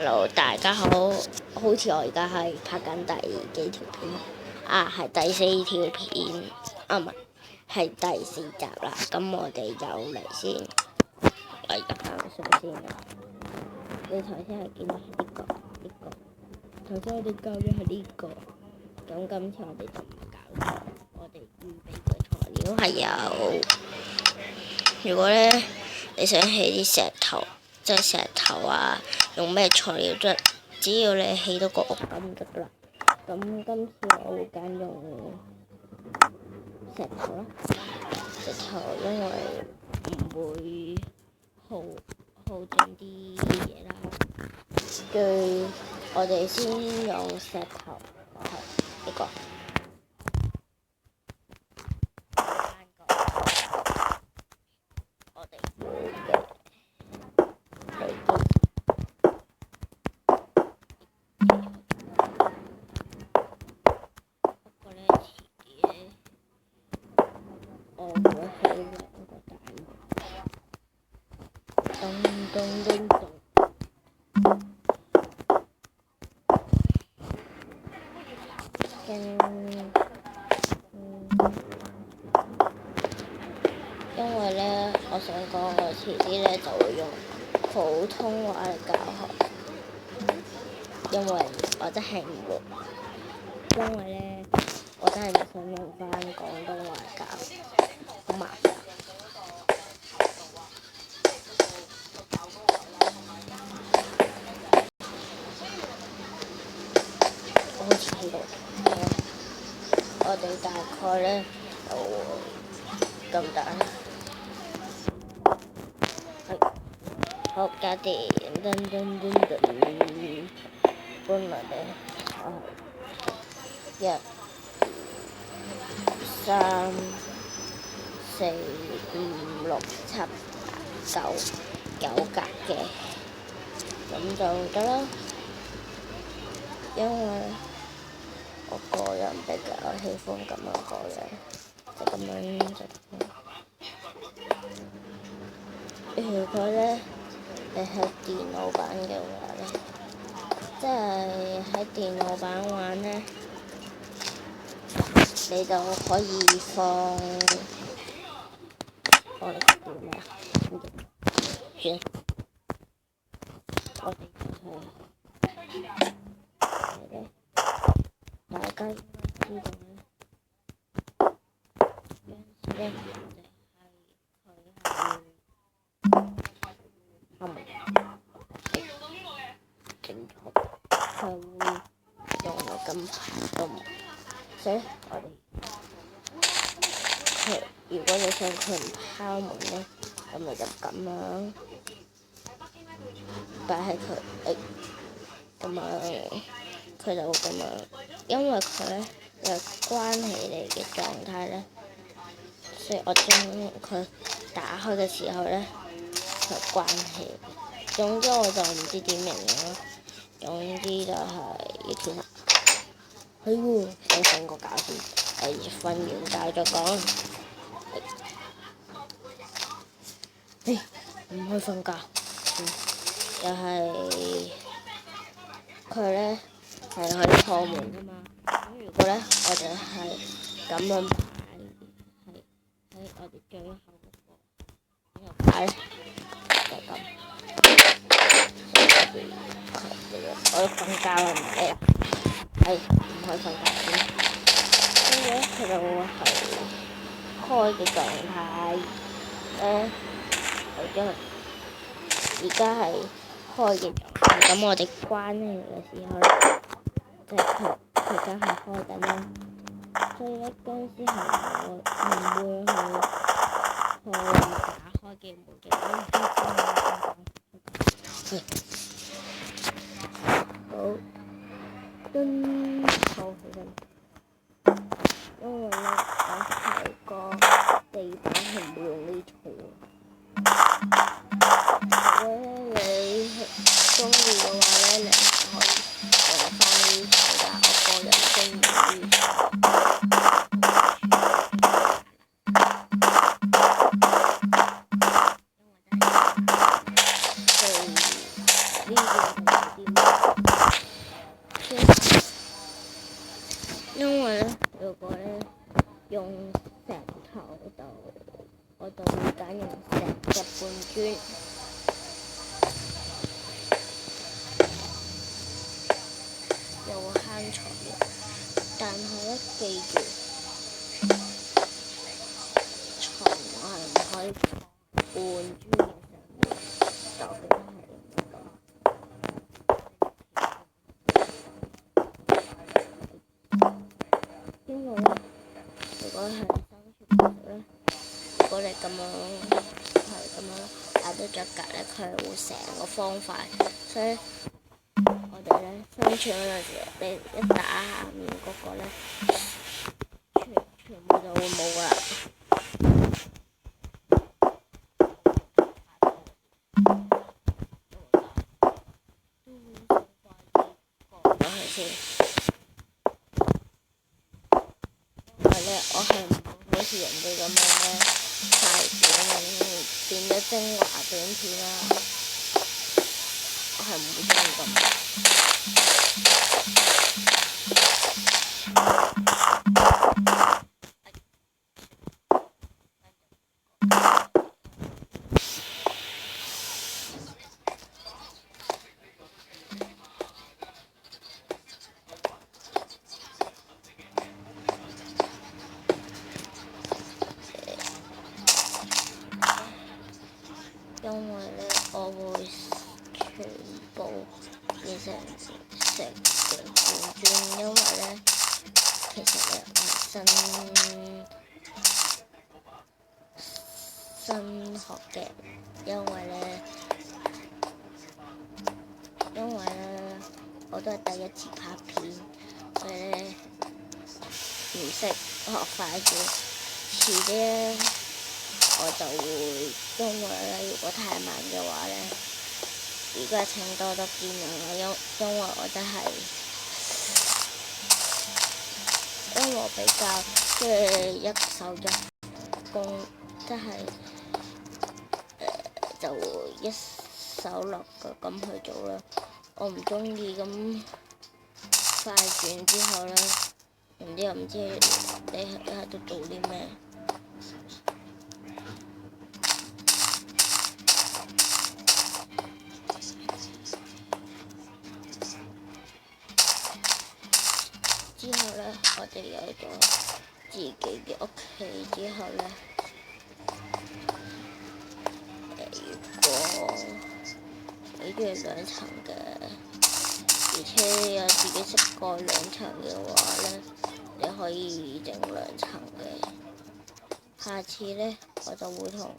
Hello，大家好，好似我而家係拍緊第幾條片啊？係第4條片啊，唔係第4集啦。咁我哋就嚟先，我入翻相先啦。你頭先係見到呢個，頭先我哋教嘅係呢個。咁今次我哋就唔搞錯，我哋預備嘅材料係有，如果咧你想起啲石頭，即係石頭啊，用咩材料啫？只要你起到個屋咁就得啦。咁今次我會揀用石頭啦，石頭因為唔會耗盡啲嘢啦。我哋先用石頭，呢個。我哋要嘅我會起2個大門，咚。因為咧，我想講我遲啲咧就會用普通話嚟教學，因為我真係唔會，因為咧我真係唔想用翻廣東話教，好麻煩。我好似喺度，我哋大概咧就咁大。好，搞掂，搬嚟咧，1、2、3、4、5、6、7、9格嘅，咁就得啦。因為我個人比較喜歡咁樣個樣，就咁樣。如果咧你係電腦版嘅話咧，即係喺電腦版玩咧，你就可以放我哋叫咩啊？算，我哋就大家應該知道咧，佢會用到咁排，所以如果你想佢唔拋門咧，咁你就咁樣擺喺佢，咁樣佢就會咁樣，因為佢咧有關起嚟嘅狀態咧，所以我將佢打開嘅時候咧，佢關起。總之我就唔知點形容啦。總之就係要跳下。係喎，我瞓個覺先，瞓完覺再講。唔可以瞓覺。就係佢咧係可以破門㗎嘛。咁如果咧我哋係咁樣擺，係喺我哋最後嗰個擺咧，就咁。我要瞓覺啦，唔理啦。唔可以瞓覺先。跟住咧，佢就會係開嘅狀態。因為而家係開嘅狀態，咁我哋關起嘅時候咧，即係佢而家係開緊啦。所以咧，僵屍係唔會去打開嘅門嘅。好起身。因為咧，我係個地板係唔會用呢種。如果你中意嘅話咧，你可以用翻呢種，但係我個人中意呢種。因為真係呢個係啲又會慳材料，但係咧記住，床係唔可以放半磚嘅上面，就係因為咧，如果係生存咧，如果你咁樣擺到隻腳咧，佢係會成個方塊，所以我哋咧生存嗰陣時，你一打下面嗰個咧，全部就會冇噶啦。講佢先，因為咧我係唔好似人哋咁樣咧太短，變咗精華短片啦。我係唔會中意咁。因為咧，我會全部變成石嘅半磚，因為咧，其實咧我係新學嘅，因為咧我都係第一次拍片，所以咧唔識學快轉，遲啲咧我就會，因為咧如果太慢嘅話咧，而家請多多見諒啦，因為我真係，因為我比較即係一手一工，即係就一手落腳咁去做啦。我唔中意咁快轉之後咧，人哋又唔知你喺度做啲咩。之後咧，我哋有咗自己嘅屋企之後咧，如果你中意兩層嘅，而且有自己識蓋兩層嘅話咧，你可以整兩層嘅。下次咧，我就會同